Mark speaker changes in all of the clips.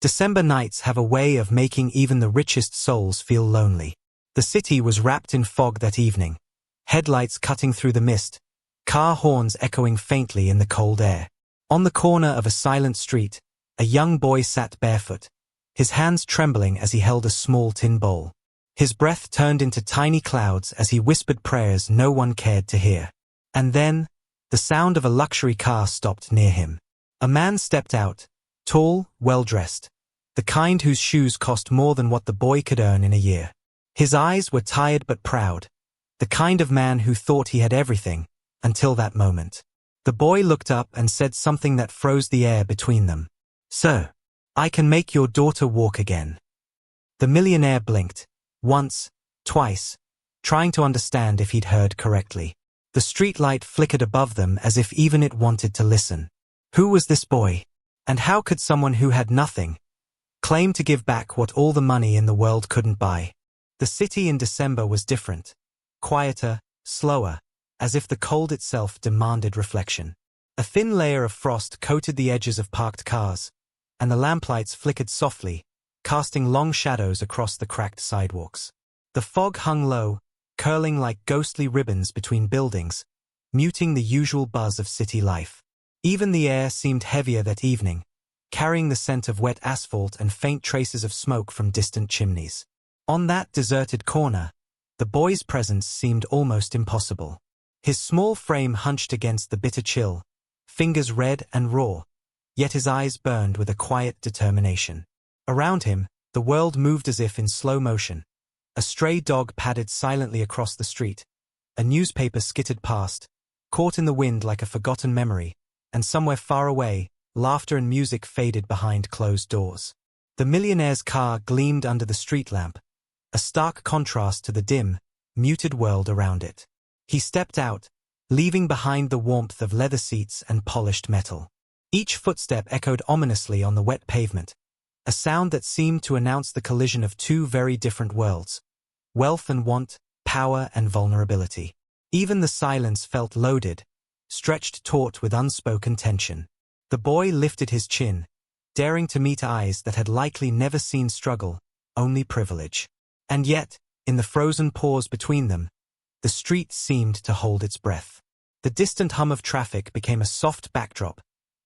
Speaker 1: December nights have a way of making even the richest souls feel lonely. The city was wrapped in fog that evening, headlights cutting through the mist, car horns echoing faintly in the cold air. On the corner of a silent street, a young boy sat barefoot, his hands trembling as he held a small tin bowl. His breath turned into tiny clouds as he whispered prayers no one cared to hear. And then, the sound of a luxury car stopped near him. A man stepped out, tall, well-dressed, the kind whose shoes cost more than what the boy could earn in a year. His eyes were tired but proud, the kind of man who thought he had everything, until that moment. The boy looked up and said something that froze the air between them. "Sir, I can make your daughter walk again." The millionaire blinked, once, twice, trying to understand if he'd heard correctly. The streetlight flickered above them as if even it wanted to listen. Who was this boy? And how could someone who had nothing claim to give back what all the money in the world couldn't buy? The city in December was different, quieter, slower, as if the cold itself demanded reflection. A thin layer of frost coated the edges of parked cars, and the lamplights flickered softly, casting long shadows across the cracked sidewalks. The fog hung low, curling like ghostly ribbons between buildings, muting the usual buzz of city life. Even the air seemed heavier that evening, carrying the scent of wet asphalt and faint traces of smoke from distant chimneys. On that deserted corner, the boy's presence seemed almost impossible. His small frame hunched against the bitter chill, fingers red and raw, yet his eyes burned with a quiet determination. Around him, the world moved as if in slow motion. A stray dog padded silently across the street, a newspaper skittered past, caught in the wind like a forgotten memory, and somewhere far away, laughter and music faded behind closed doors. The millionaire's car gleamed under the street lamp, a stark contrast to the dim, muted world around it. He stepped out, leaving behind the warmth of leather seats and polished metal. Each footstep echoed ominously on the wet pavement, a sound that seemed to announce the collision of two very different worlds: wealth and want, power and vulnerability. Even the silence felt loaded, stretched taut with unspoken tension. The boy lifted his chin, daring to meet eyes that had likely never seen struggle, only privilege. And yet, in the frozen pause between them, the street seemed to hold its breath. The distant hum of traffic became a soft backdrop,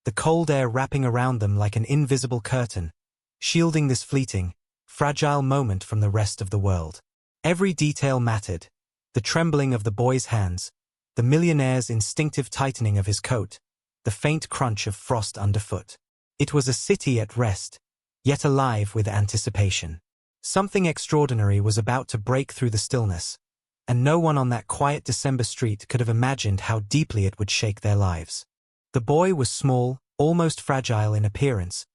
Speaker 1: the cold air wrapping around them like an invisible curtain, shielding this fleeting, fragile moment from the rest of the world. Every detail mattered: the trembling of the boy's hands, the millionaire's instinctive tightening of his coat, the faint crunch of frost underfoot. It was a city at rest, yet alive with anticipation. Something extraordinary was about to break through the stillness, and no one on that quiet December street could have imagined how deeply it would shake their lives. The boy was small, almost fragile in appearance,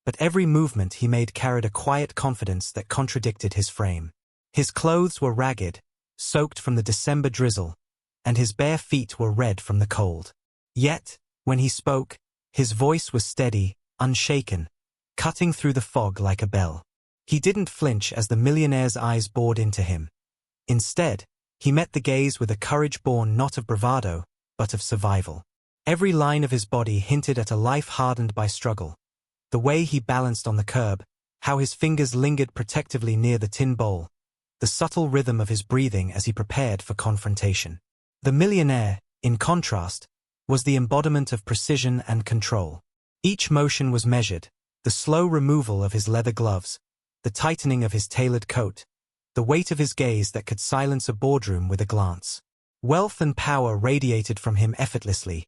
Speaker 1: but every movement he made carried a quiet confidence that contradicted his frame. His clothes were ragged, soaked from the December drizzle, and his bare feet were red from the cold. Yet, when he spoke, his voice was steady, unshaken, cutting through the fog like a bell. He didn't flinch as the millionaire's eyes bored into him. Instead, he met the gaze with a courage born not of bravado, but of survival. Every line of his body hinted at a life hardened by struggle. The way he balanced on the curb, how his fingers lingered protectively near the tin bowl, the subtle rhythm of his breathing as he prepared for confrontation. The millionaire, in contrast, was the embodiment of precision and control. Each motion was measured: the slow removal of his leather gloves, the tightening of his tailored coat, the weight of his gaze that could silence a boardroom with a glance. Wealth and power radiated from him effortlessly,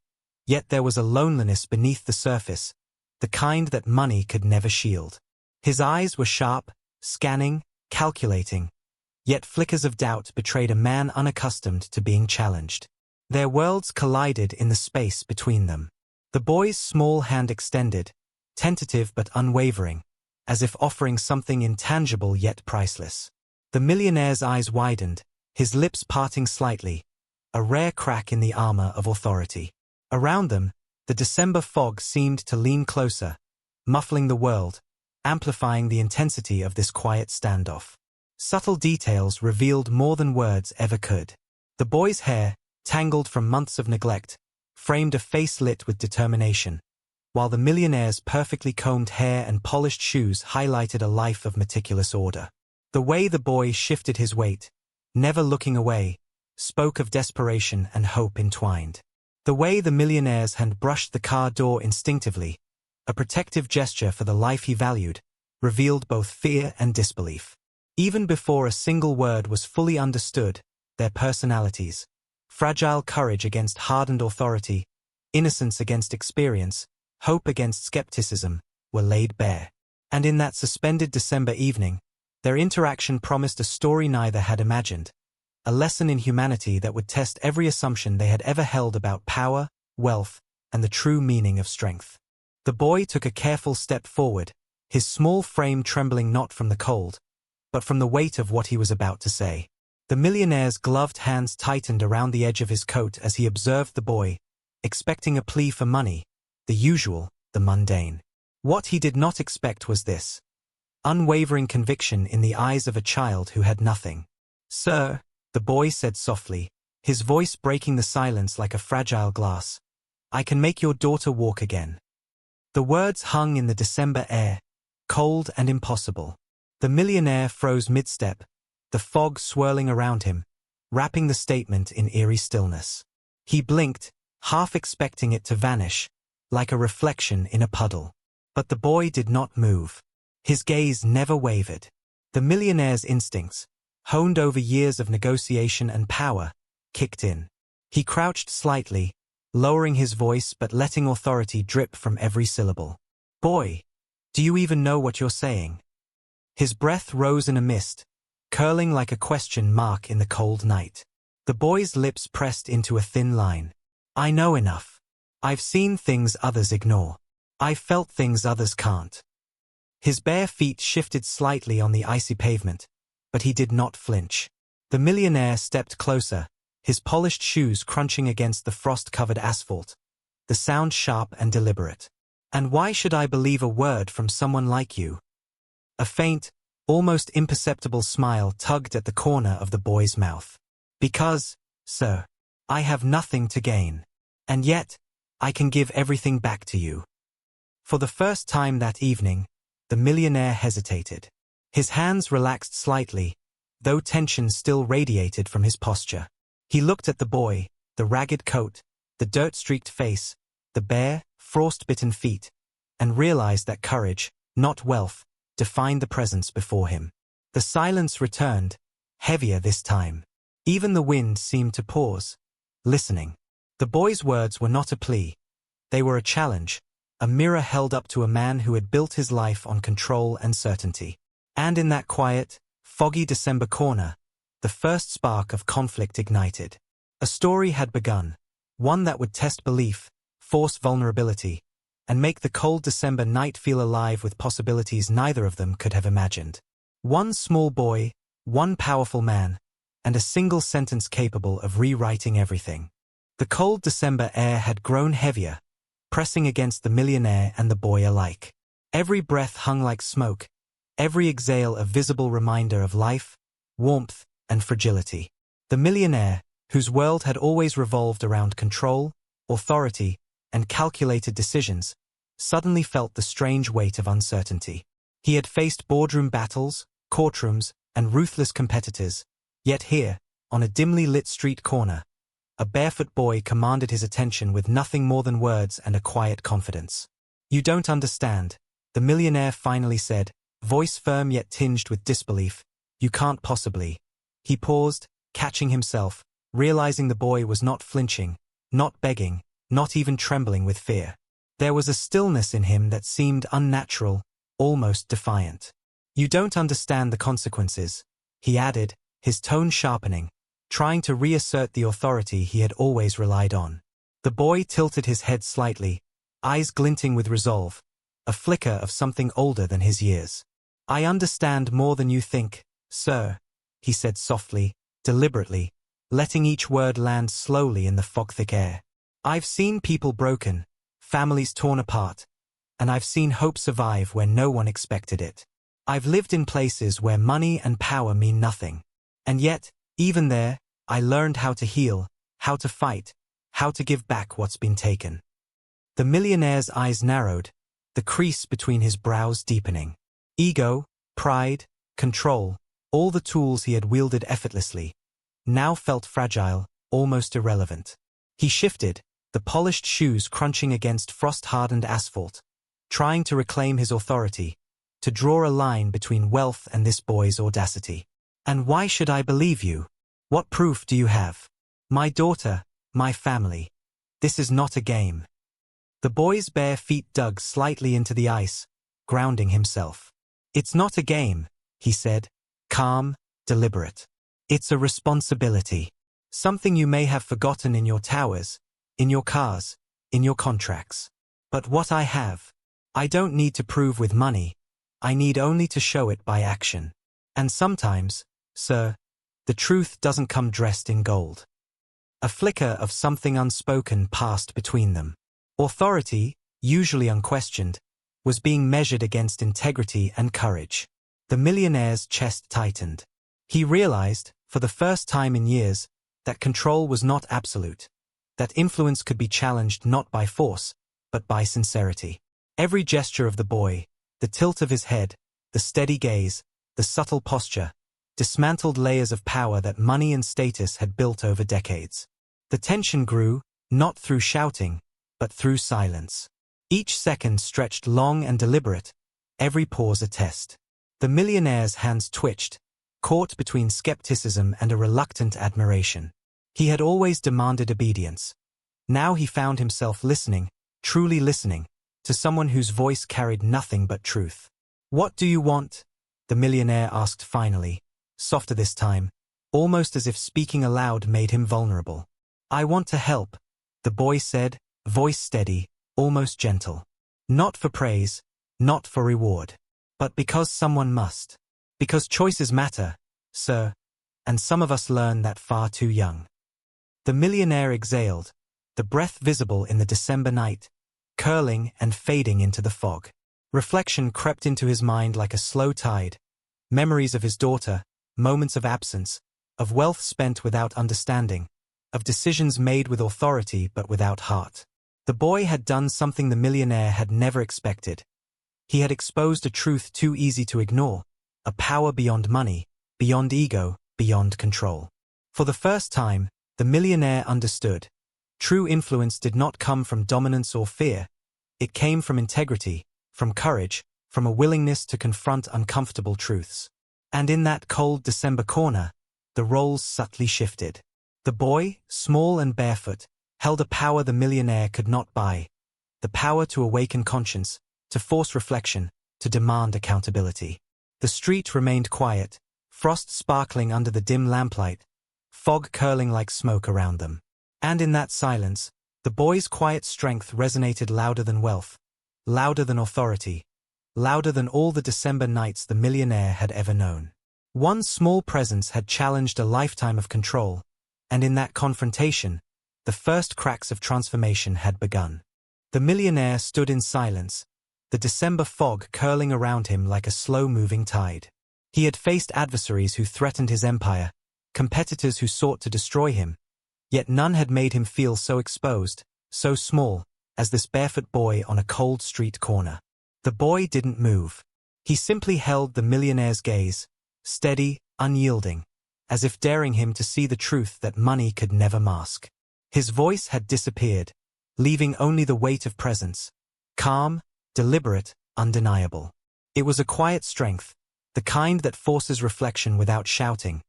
Speaker 1: yet there was a loneliness beneath the surface, the kind that money could never shield. His eyes were sharp, scanning, calculating, yet flickers of doubt betrayed a man unaccustomed to being challenged. Their worlds collided in the space between them. The boy's small hand extended, tentative but unwavering, as if offering something intangible yet priceless. The millionaire's eyes widened, his lips parting slightly, a rare crack in the armor of authority. Around them, the December fog seemed to lean closer, muffling the world, amplifying the intensity of this quiet standoff. Subtle details revealed more than words ever could. The boy's hair, tangled from months of neglect, framed a face lit with determination, while the millionaire's perfectly combed hair and polished shoes highlighted a life of meticulous order. The way the boy shifted his weight, never looking away, spoke of desperation and hope entwined. The way the millionaire's hand brushed the car door instinctively, a protective gesture for the life he valued, revealed both fear and disbelief. Even before a single word was fully understood, their personalities, fragile courage against hardened authority, innocence against experience, hope against skepticism, were laid bare. And in that suspended December evening, their interaction promised a story neither had imagined, a lesson in humanity that would test every assumption they had ever held about power, wealth, and the true meaning of strength. The boy took a careful step forward, his small frame trembling not from the cold, but from the weight of what he was about to say. The millionaire's gloved hands tightened around the edge of his coat as he observed the boy, expecting a plea for money, the usual, the mundane. What he did not expect was this: unwavering conviction in the eyes of a child who had nothing. "Sir," the boy said softly, his voice breaking the silence like a fragile glass, "I can make your daughter walk again." The words hung in the December air, cold and impossible. The millionaire froze mid-step, the fog swirling around him, wrapping the statement in eerie stillness. He blinked, half expecting it to vanish, like a reflection in a puddle. But the boy did not move. His gaze never wavered. The millionaire's instincts, honed over years of negotiation and power, kicked in. He crouched slightly, lowering his voice but letting authority drip from every syllable. "Boy, do you even know what you're saying?" His breath rose in a mist, curling like a question mark in the cold night. The boy's lips pressed into a thin line. "I know enough. I've seen things others ignore. I've felt things others can't." His bare feet shifted slightly on the icy pavement, but he did not flinch. The millionaire stepped closer, his polished shoes crunching against the frost-covered asphalt, the sound sharp and deliberate. "And why should I believe a word from someone like you?" A faint, almost imperceptible smile tugged at the corner of the boy's mouth. "Because, sir, I have nothing to gain. And yet, I can give everything back to you." For the first time that evening, the millionaire hesitated. His hands relaxed slightly, though tension still radiated from his posture. He looked at the boy, the ragged coat, the dirt-streaked face, the bare, frost-bitten feet, and realized that courage, not wealth, defined the presence before him. The silence returned, heavier this time. Even the wind seemed to pause, listening. The boy's words were not a plea. They were a challenge, a mirror held up to a man who had built his life on control and certainty. And in that quiet, foggy December corner, the first spark of conflict ignited. A story had begun, one that would test belief, force vulnerability, and make the cold December night feel alive with possibilities neither of them could have imagined. One small boy, one powerful man, and a single sentence capable of rewriting everything. The cold December air had grown heavier, pressing against the millionaire and the boy alike. Every breath hung like smoke, every exhale a visible reminder of life, warmth, and fragility. The millionaire, whose world had always revolved around control, authority, and calculated decisions, suddenly felt the strange weight of uncertainty. He had faced boardroom battles, courtrooms, and ruthless competitors, yet here, on a dimly lit street corner, a barefoot boy commanded his attention with nothing more than words and a quiet confidence. "You don't understand," the millionaire finally said, voice firm yet tinged with disbelief. "You can't possibly." He paused, catching himself, realizing the boy was not flinching, not begging, not even trembling with fear. There was a stillness in him that seemed unnatural, almost defiant. "You don't understand the consequences," he added, his tone sharpening, trying to reassert the authority he had always relied on. The boy tilted his head slightly, eyes glinting with resolve, a flicker of something older than his years. "I understand more than you think, sir," he said softly, deliberately, letting each word land slowly in the fog-thick air. "I've seen people broken, families torn apart, and I've seen hope survive where no one expected it. I've lived in places where money and power mean nothing. And yet, even there, I learned how to heal, how to fight, how to give back what's been taken." The millionaire's eyes narrowed, the crease between his brows deepening. Ego, pride, control, all the tools he had wielded effortlessly, now felt fragile, almost irrelevant. He shifted, the polished shoes crunching against frost-hardened asphalt, trying to reclaim his authority, to draw a line between wealth and this boy's audacity. "And why should I believe you? What proof do you have?" "My daughter, my family. This is not a game." The boy's bare feet dug slightly into the ice, grounding himself. "It's not a game," he said, calm, deliberate. "It's a responsibility. Something you may have forgotten in your towers, in your cars, in your contracts. But what I have, I don't need to prove with money, I need only to show it by action. And sometimes, sir, the truth doesn't come dressed in gold." A flicker of something unspoken passed between them. Authority, usually unquestioned, was being measured against integrity and courage. The millionaire's chest tightened. He realized, for the first time in years, that control was not absolute, that influence could be challenged not by force, but by sincerity. Every gesture of the boy, the tilt of his head, the steady gaze, the subtle posture, dismantled layers of power that money and status had built over decades. The tension grew, not through shouting, but through silence. Each second stretched long and deliberate, every pause a test. The millionaire's hands twitched, caught between skepticism and a reluctant admiration. He had always demanded obedience. Now he found himself listening, truly listening, to someone whose voice carried nothing but truth. "What do you want?" the millionaire asked finally, softer this time, almost as if speaking aloud made him vulnerable. "I want to help," the boy said, voice steady, almost gentle. "Not for praise, not for reward, but because someone must. Because choices matter, sir, and some of us learn that far too young." The millionaire exhaled, the breath visible in the December night, curling and fading into the fog. Reflection crept into his mind like a slow tide. Memories of his daughter, moments of absence, of wealth spent without understanding, of decisions made with authority but without heart. The boy had done something the millionaire had never expected. He had exposed a truth too easy to ignore, a power beyond money, beyond ego, beyond control. For the first time, the millionaire understood. True influence did not come from dominance or fear. It came from integrity, from courage, from a willingness to confront uncomfortable truths. And in that cold December corner, the roles subtly shifted. The boy, small and barefoot, held a power the millionaire could not buy. The power to awaken conscience, to force reflection, to demand accountability. The street remained quiet, frost sparkling under the dim lamplight, fog curling like smoke around them. And in that silence, the boy's quiet strength resonated louder than wealth, louder than authority, louder than all the December nights the millionaire had ever known. One small presence had challenged a lifetime of control, and in that confrontation, the first cracks of transformation had begun. The millionaire stood in silence, the December fog curling around him like a slow-moving tide. He had faced adversaries who threatened his empire, competitors who sought to destroy him, yet none had made him feel so exposed, so small, as this barefoot boy on a cold street corner. The boy didn't move. He simply held the millionaire's gaze, steady, unyielding, as if daring him to see the truth that money could never mask. His voice had disappeared, leaving only the weight of presence, calm, deliberate, undeniable. It was a quiet strength, the kind that forces reflection without shouting,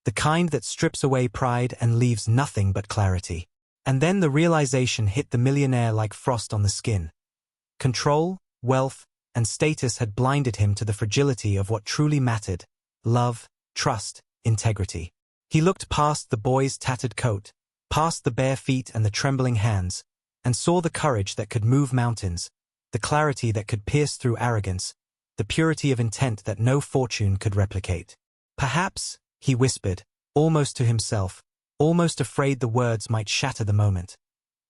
Speaker 1: the kind that strips away pride and leaves nothing but clarity. And then the realization hit the millionaire like frost on the skin. Control, wealth, and status had blinded him to the fragility of what truly mattered: love, trust, integrity. He looked past the boy's tattered coat, past the bare feet and the trembling hands, and saw the courage that could move mountains, the clarity that could pierce through arrogance, the purity of intent that no fortune could replicate. "Perhaps," he whispered, almost to himself, almost afraid the words might shatter the moment,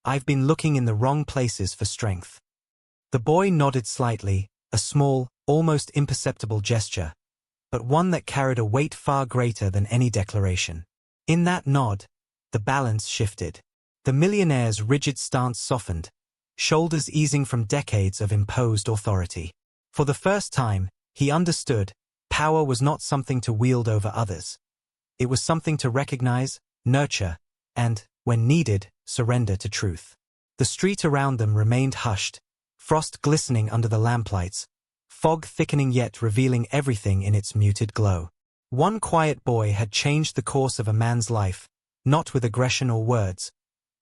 Speaker 1: "I've been looking in the wrong places for strength." The boy nodded slightly, a small, almost imperceptible gesture, but one that carried a weight far greater than any declaration. In that nod, the balance shifted. The millionaire's rigid stance softened, shoulders easing from decades of imposed authority. For the first time, he understood power was not something to wield over others. It was something to recognize, nurture, and, when needed, surrender to truth. The street around them remained hushed, frost glistening under the lamplights, fog thickening yet revealing everything in its muted glow. One quiet boy had changed the course of a man's life, not with aggression or words,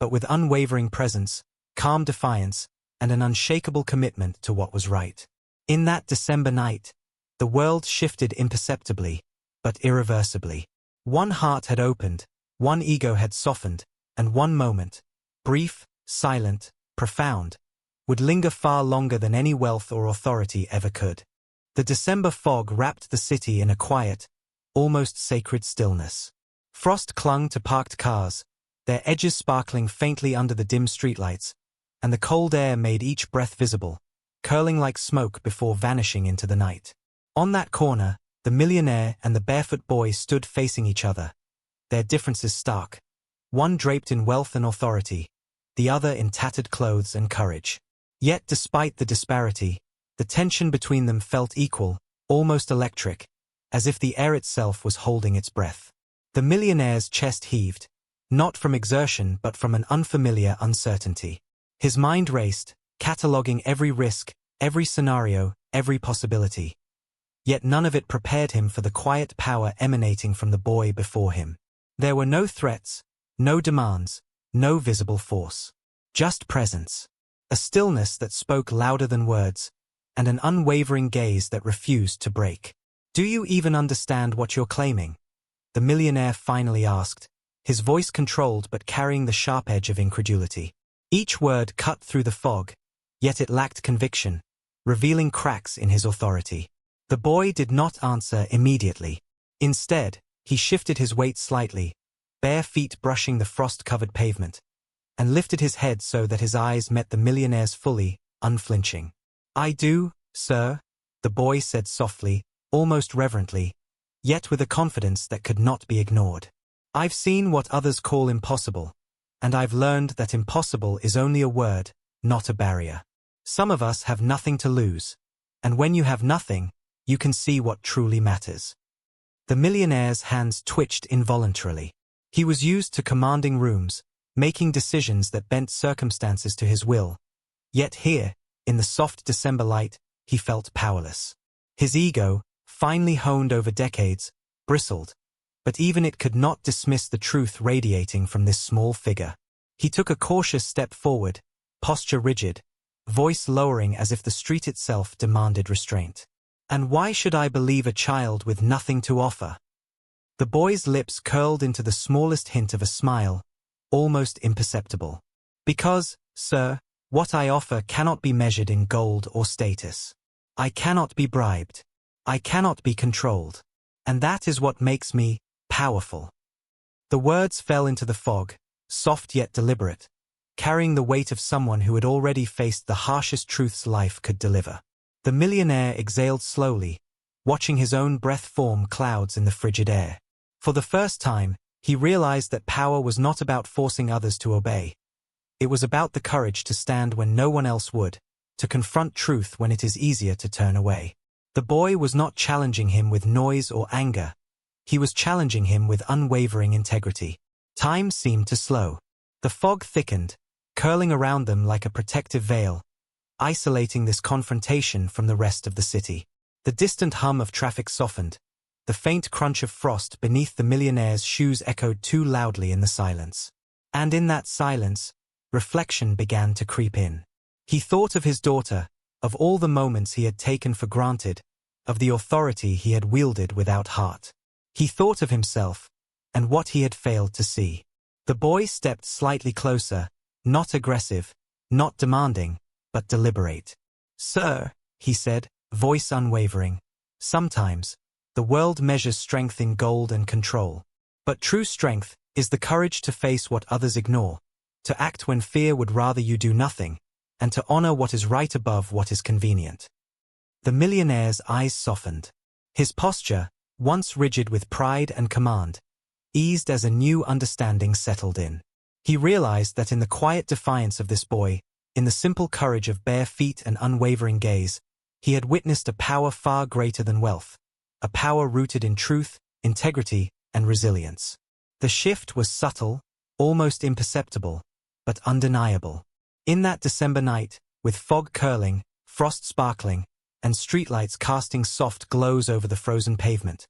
Speaker 1: but with unwavering presence, calm defiance, and an unshakable commitment to what was right. In that December night, the world shifted imperceptibly, but irreversibly. One heart had opened, one ego had softened, and one moment, brief, silent, profound, would linger far longer than any wealth or authority ever could. The December fog wrapped the city in a quiet, almost sacred stillness. Frost clung to parked cars, their edges sparkling faintly under the dim streetlights, and the cold air made each breath visible, curling like smoke before vanishing into the night. On that corner, the millionaire and the barefoot boy stood facing each other, their differences stark, one draped in wealth and authority, the other in tattered clothes and courage. Yet despite the disparity, the tension between them felt equal, almost electric, as if the air itself was holding its breath. The millionaire's chest heaved, not from exertion but from an unfamiliar uncertainty. His mind raced, cataloguing every risk, every scenario, every possibility. Yet none of it prepared him for the quiet power emanating from the boy before him. There were no threats, no demands, no visible force. Just presence. A stillness that spoke louder than words, and an unwavering gaze that refused to break. "Do you even understand what you're claiming?" the millionaire finally asked, his voice controlled but carrying the sharp edge of incredulity. Each word cut through the fog, yet it lacked conviction, revealing cracks in his authority. The boy did not answer immediately. Instead, he shifted his weight slightly, bare feet brushing the frost-covered pavement, and lifted his head so that his eyes met the millionaire's fully, unflinching. "I do, sir," the boy said softly, almost reverently, yet with a confidence that could not be ignored. "I've seen what others call impossible, and I've learned that impossible is only a word, not a barrier. Some of us have nothing to lose, and when you have nothing, you can see what truly matters." The millionaire's hands twitched involuntarily. He was used to commanding rooms, making decisions that bent circumstances to his will. Yet here, in the soft December light, he felt powerless. His ego, finely honed over decades, bristled, but even it could not dismiss the truth radiating from this small figure. He took a cautious step forward, posture rigid, voice lowering as if the street itself demanded restraint. "And why should I believe a child with nothing to offer?" The boy's lips curled into the smallest hint of a smile, almost imperceptible. "Because, sir, what I offer cannot be measured in gold or status. I cannot be bribed. I cannot be controlled. And that is what makes me powerful." The words fell into the fog, soft yet deliberate, carrying the weight of someone who had already faced the harshest truths life could deliver. The millionaire exhaled slowly, watching his own breath form clouds in the frigid air. For the first time, he realized that power was not about forcing others to obey. It was about the courage to stand when no one else would, to confront truth when it is easier to turn away. The boy was not challenging him with noise or anger. He was challenging him with unwavering integrity. Time seemed to slow. The fog thickened, curling around them like a protective veil, isolating this confrontation from the rest of the city. The distant hum of traffic softened. The faint crunch of frost beneath the millionaire's shoes echoed too loudly in the silence. And in that silence, reflection began to creep in. He thought of his daughter, of all the moments he had taken for granted, of the authority he had wielded without heart. He thought of himself, and what he had failed to see. The boy stepped slightly closer, not aggressive, not demanding, but deliberate. "Sir," he said, voice unwavering, "sometimes, the world measures strength in gold and control. But true strength is the courage to face what others ignore, to act when fear would rather you do nothing, and to honor what is right above what is convenient." The millionaire's eyes softened. His posture, once rigid with pride and command, eased as a new understanding settled in. He realized that in the quiet defiance of this boy, in the simple courage of bare feet and unwavering gaze, he had witnessed a power far greater than wealth, a power rooted in truth, integrity, and resilience. The shift was subtle, almost imperceptible, but undeniable. In that December night, with fog curling, frost sparkling, and streetlights casting soft glows over the frozen pavement,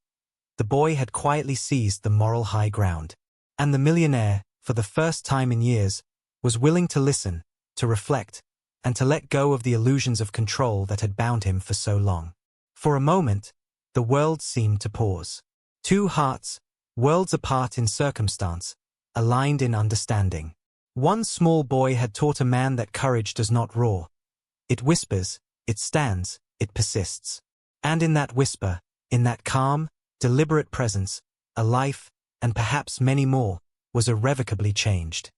Speaker 1: the boy had quietly seized the moral high ground. And the millionaire, for the first time in years, was willing to listen, to reflect, and to let go of the illusions of control that had bound him for so long. For a moment, the world seemed to pause. Two hearts, worlds apart in circumstance, aligned in understanding. One small boy had taught a man that courage does not roar. It whispers, it stands, it persists. And in that whisper, in that calm, deliberate presence, a life, and perhaps many more, was irrevocably changed.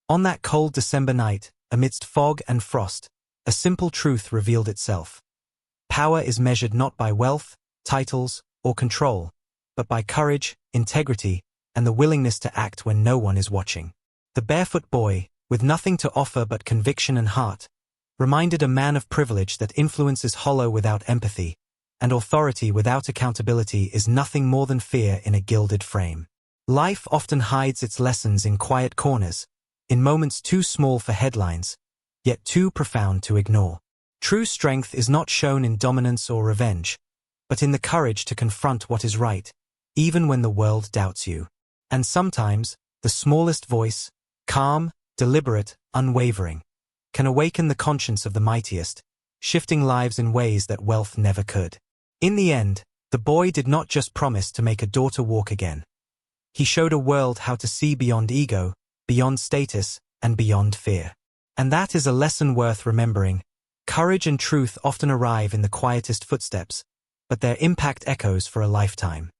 Speaker 1: On that cold December night, amidst fog and frost, a simple truth revealed itself. Power is measured not by wealth, titles, or control, but by courage, integrity, and the willingness to act when no one is watching. The barefoot boy, with nothing to offer but conviction and heart, reminded a man of privilege that influence is hollow without empathy, and authority without accountability is nothing more than fear in a gilded frame. Life often hides its lessons in quiet corners, in moments too small for headlines, yet too profound to ignore. True strength is not shown in dominance or revenge, but in the courage to confront what is right, even when the world doubts you. And sometimes, the smallest voice, calm, deliberate, unwavering, can awaken the conscience of the mightiest, shifting lives in ways that wealth never could. In the end, the boy did not just promise to make a daughter walk again. He showed a world how to see beyond ego, beyond status, and beyond fear. And that is a lesson worth remembering. Courage and truth often arrive in the quietest footsteps, but their impact echoes for a lifetime.